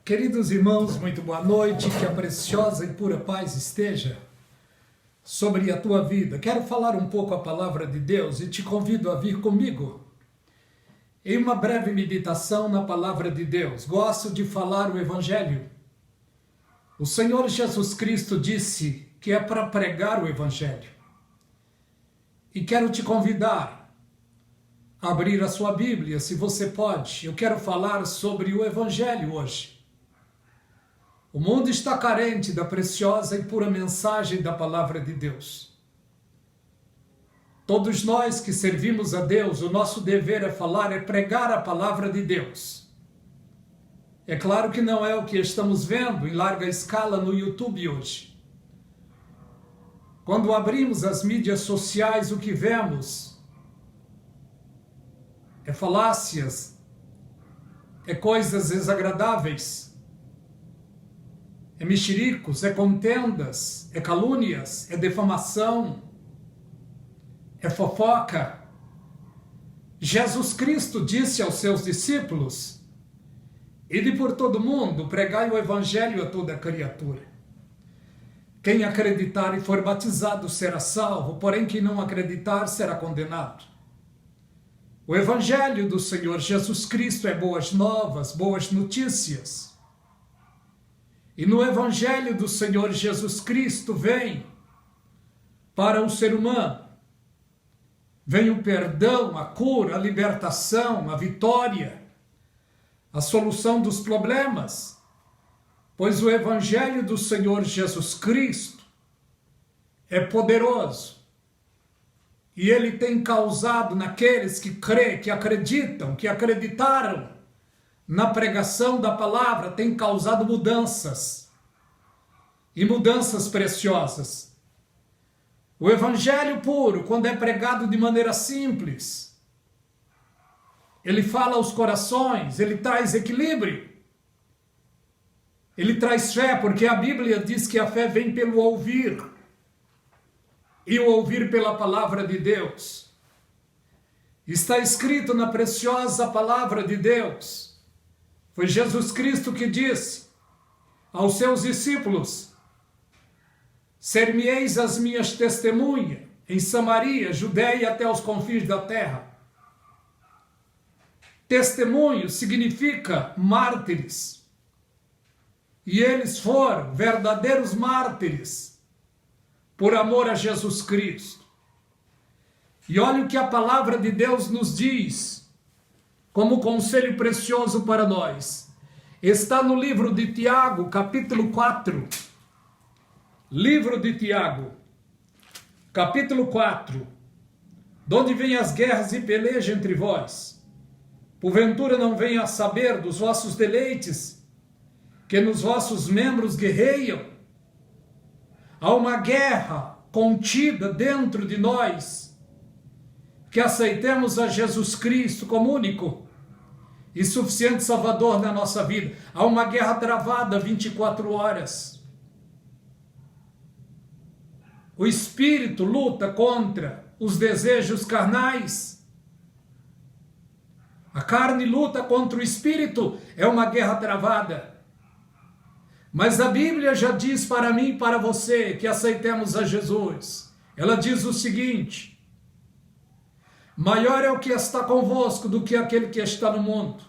Queridos irmãos, muito boa noite, que a preciosa e pura paz esteja sobre a tua vida. Quero falar um pouco a palavra de Deus e te convido a vir comigo em uma breve meditação na palavra de Deus. Gosto de falar o Evangelho. O Senhor Jesus Cristo disse que é para pregar o Evangelho. E quero te convidar a abrir a sua Bíblia, se você pode. Eu quero falar sobre o Evangelho hoje. O mundo está carente da preciosa e pura mensagem da palavra de Deus. Todos nós que servimos a Deus, o nosso dever é falar, é pregar a palavra de Deus. É claro que não é o que estamos vendo em larga escala no YouTube hoje. Quando abrimos as mídias sociais, o que vemos é falácias, é coisas desagradáveis, é mexericos, é contendas, é calúnias, é defamação, é fofoca. Jesus Cristo disse aos seus discípulos: ide por todo mundo, pregai o Evangelho a toda criatura. Quem acreditar e for batizado será salvo, porém quem não acreditar será condenado. O Evangelho do Senhor Jesus Cristo é boas novas, boas notícias. E no Evangelho do Senhor Jesus Cristo vem para o ser humano, vem o perdão, a cura, a libertação, a vitória, a solução dos problemas, pois o Evangelho do Senhor Jesus Cristo é poderoso e ele tem causado naqueles que creem, que acreditam, que acreditaram na pregação da palavra, tem causado mudanças, e mudanças preciosas. O Evangelho puro, quando é pregado de maneira simples, ele fala aos corações, ele traz equilíbrio, ele traz fé, porque a Bíblia diz que a fé vem pelo ouvir, e o ouvir pela palavra de Deus. Está escrito na preciosa palavra de Deus. Foi Jesus Cristo que disse aos seus discípulos: ser-me-eis as minhas testemunhas em Samaria, Judeia e até os confins da terra. Testemunho significa mártires. E eles foram verdadeiros mártires por amor a Jesus Cristo. E olha o que a palavra de Deus nos diz como conselho precioso para nós. Está no livro de Tiago, capítulo 4. Livro de Tiago, capítulo 4. De onde vêm as guerras e peleja entre vós? Porventura não venham a saber dos vossos deleites, que nos vossos membros guerreiam? Há uma guerra contida dentro de nós, que aceitemos a Jesus Cristo como único e suficiente Salvador na nossa vida. Há uma guerra travada 24 horas. O Espírito luta contra os desejos carnais. A carne luta contra o Espírito. É uma guerra travada. Mas a Bíblia já diz para mim e para você que aceitemos a Jesus. Ela diz o seguinte: maior é o que está convosco do que aquele que está no mundo.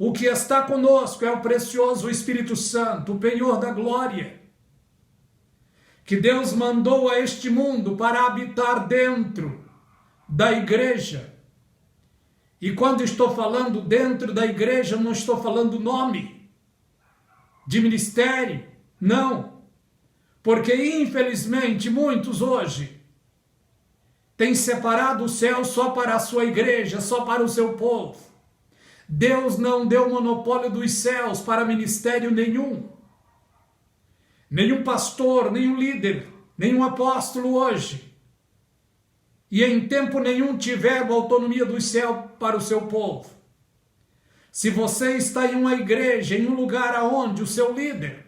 O que está conosco é o precioso Espírito Santo, o penhor da glória, que Deus mandou a este mundo para habitar dentro da igreja. E quando estou falando dentro da igreja, não estou falando nome de ministério, não. Porque infelizmente muitos hoje tem separado o céu só para a sua igreja, só para o seu povo. Deus não deu monopólio dos céus para ministério nenhum. Nenhum pastor, nenhum líder, nenhum apóstolo hoje. E em tempo nenhum tiveram autonomia do céu para o seu povo. Se você está em uma igreja, em um lugar aonde o seu líder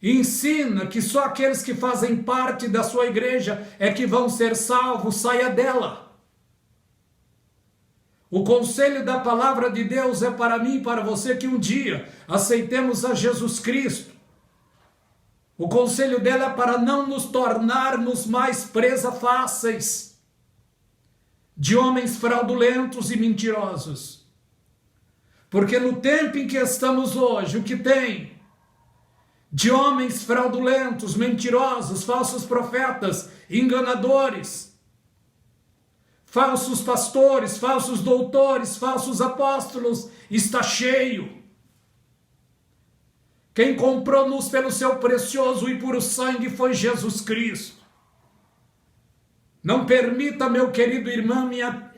ensina que só aqueles que fazem parte da sua igreja é que vão ser salvos, saia dela. O conselho da palavra de Deus é para mim e para você que um dia aceitemos a Jesus Cristo. O conselho dele é para não nos tornarmos mais presa fáceis de homens fraudulentos e mentirosos. Porque no tempo em que estamos hoje, o que tem de homens fraudulentos, mentirosos, falsos profetas, enganadores, falsos pastores, falsos doutores, falsos apóstolos, está cheio. Quem comprou-nos pelo seu precioso e puro sangue foi Jesus Cristo. Não permita, meu querido irmão, minha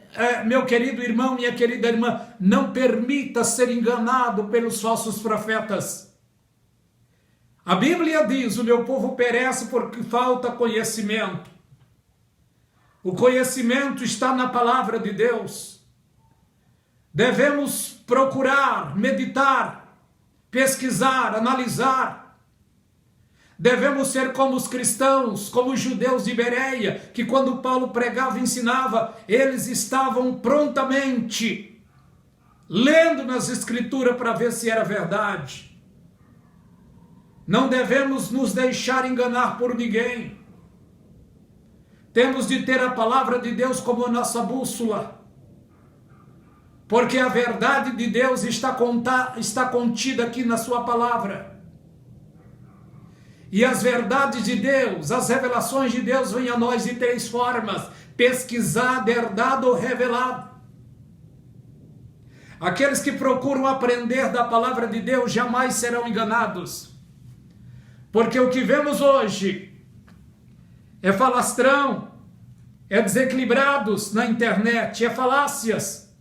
querida irmã, não permita ser enganado pelos falsos profetas. A Bíblia diz: o meu povo perece porque falta conhecimento. O conhecimento está na palavra de Deus. Devemos procurar, meditar, pesquisar, analisar. Devemos ser como os cristãos, como os judeus de Bereia, que quando Paulo pregava e ensinava, eles estavam prontamente lendo nas escrituras para ver se era verdade. Não devemos nos deixar enganar por ninguém. Temos de ter a palavra de Deus como nossa bússola, porque a verdade de Deus está contida aqui na sua palavra. E as verdades de Deus, as revelações de Deus vêm a nós de três formas: pesquisado, herdado ou revelado. Aqueles que procuram aprender da palavra de Deus jamais serão enganados, porque o que vemos hoje é falastrão, é desequilibrados na internet, é falácias.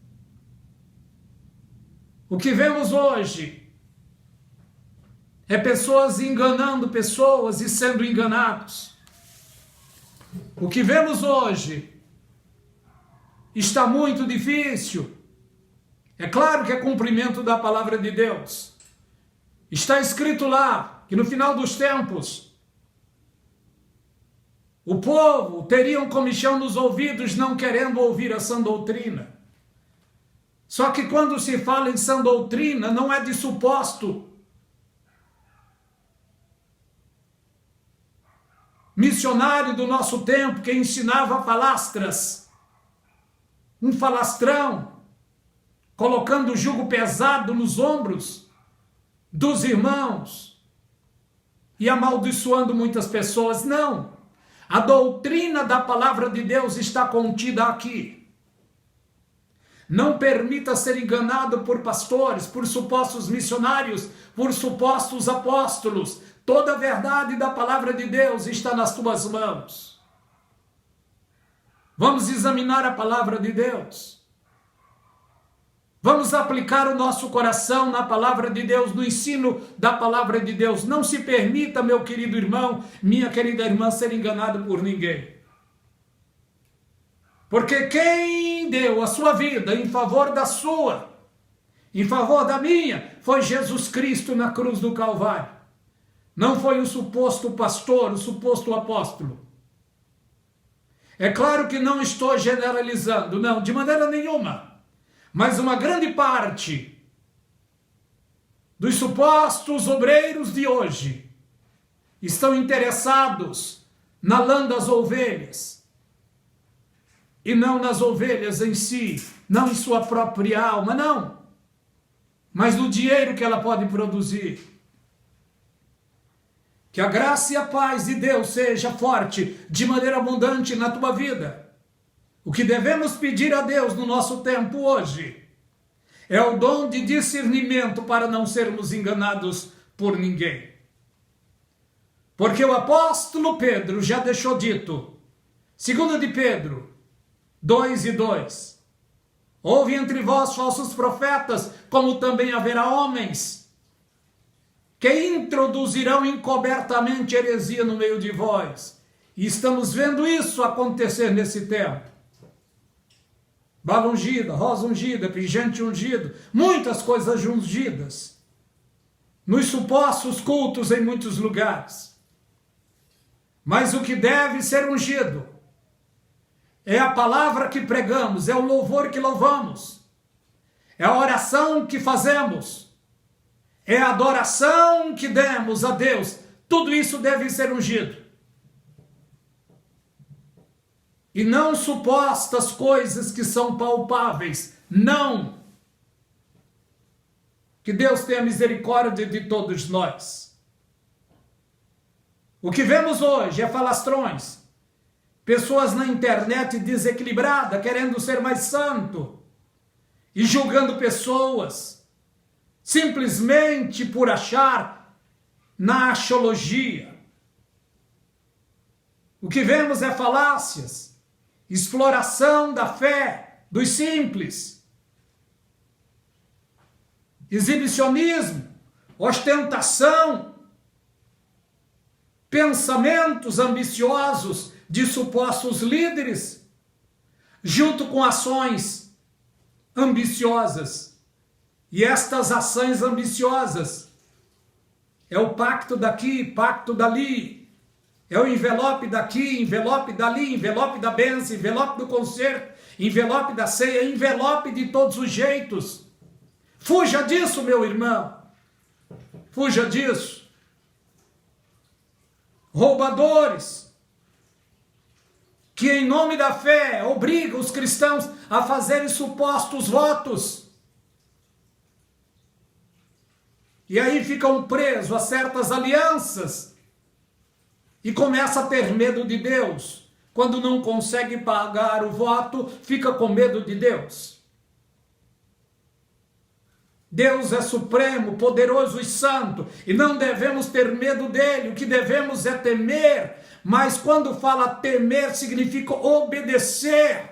O que vemos hoje é pessoas enganando pessoas e sendo enganados. O que vemos hoje está muito difícil. É claro que é cumprimento da palavra de Deus. Está escrito lá que no final dos tempos o povo teria um comichão nos ouvidos, não querendo ouvir a sã doutrina. Só que quando se fala em sã doutrina, não é de suposto missionário do nosso tempo que ensinava falastras, um falastrão, colocando o jugo pesado nos ombros dos irmãos e amaldiçoando muitas pessoas. Não. A doutrina da palavra de Deus está contida aqui. Não permita ser enganado por pastores, por supostos missionários, por supostos apóstolos. Toda a verdade da palavra de Deus está nas tuas mãos. Vamos examinar a palavra de Deus. Vamos aplicar o nosso coração na palavra de Deus, no ensino da palavra de Deus. Não se permita, meu querido irmão, minha querida irmã, ser enganado por ninguém. Porque quem deu a sua vida em favor da sua, em favor da minha, foi Jesus Cristo na cruz do Calvário. Não foi o suposto pastor, o suposto apóstolo. É claro que não estou generalizando, não, de maneira nenhuma. Mas uma grande parte dos supostos obreiros de hoje estão interessados na lã das ovelhas e não nas ovelhas em si, não em sua própria alma, não, mas no dinheiro que ela pode produzir. Que a graça e a paz de Deus seja forte de maneira abundante na tua vida. O que devemos pedir a Deus no nosso tempo hoje é o dom de discernimento para não sermos enganados por ninguém. Porque o apóstolo Pedro já deixou dito, 2 de Pedro 2:2, houve entre vós falsos profetas, como também haverá homens que introduzirão encobertamente heresia no meio de vós. E estamos vendo isso acontecer nesse tempo. Bala ungida, rosa ungida, pingente ungido, muitas coisas ungidas nos supostos cultos em muitos lugares. Mas o que deve ser ungido é a palavra que pregamos, é o louvor que louvamos, é a oração que fazemos, é a adoração que demos a Deus. Tudo isso deve ser ungido. E não supostas coisas que são palpáveis. Não. Que Deus tenha misericórdia de todos nós. O que vemos hoje é falastrões. Pessoas na internet desequilibradas, querendo ser mais santo. E julgando pessoas. Simplesmente por achar na axiologia. O que vemos é falácias. Exploração da fé dos simples. Exibicionismo, ostentação, pensamentos ambiciosos de supostos líderes, junto com ações ambiciosas. E estas ações ambiciosas é o pacto daqui, pacto dali, é o envelope daqui, envelope dali, envelope da bênção, envelope do concerto, envelope da ceia, envelope de todos os jeitos. Fuja disso, meu irmão. Fuja disso. Roubadores, que em nome da fé obrigam os cristãos a fazerem supostos votos. E aí ficam presos a certas alianças e começa a ter medo de Deus. Quando não consegue pagar o voto, fica com medo de Deus. Deus é supremo, poderoso e santo, e não devemos ter medo dele. O que devemos é temer, mas quando fala temer, significa obedecer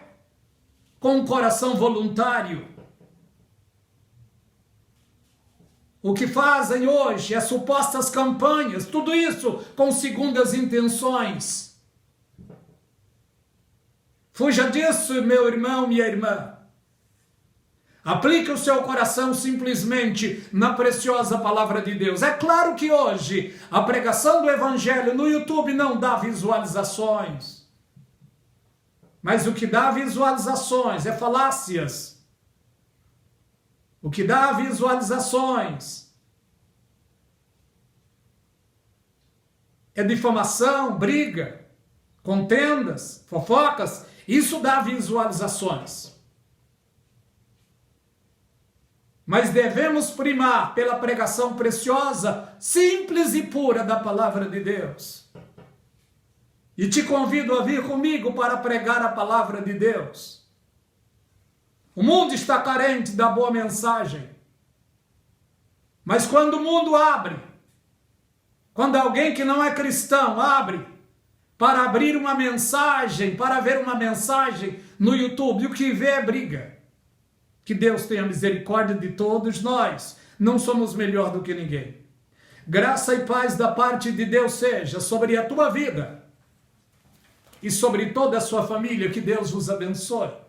com um coração voluntário. O que fazem hoje é supostas campanhas, tudo isso com segundas intenções. Fuja disso, meu irmão, minha irmã. Aplique o seu coração simplesmente na preciosa palavra de Deus. É claro que hoje a pregação do Evangelho no YouTube não dá visualizações. Mas o que dá visualizações é falácias. O que dá visualizações é difamação, briga, contendas, fofocas. Isso dá visualizações. Mas devemos primar pela pregação preciosa, simples e pura da palavra de Deus. E te convido a vir comigo para pregar a palavra de Deus. O mundo está carente da boa mensagem. Mas quando o mundo abre, quando alguém que não é cristão abre para abrir uma mensagem, para ver uma mensagem no YouTube, o que vê é briga. Que Deus tenha misericórdia de todos nós. Não somos melhor do que ninguém. Graça e paz da parte de Deus seja sobre a tua vida e sobre toda a sua família. Que Deus vos abençoe.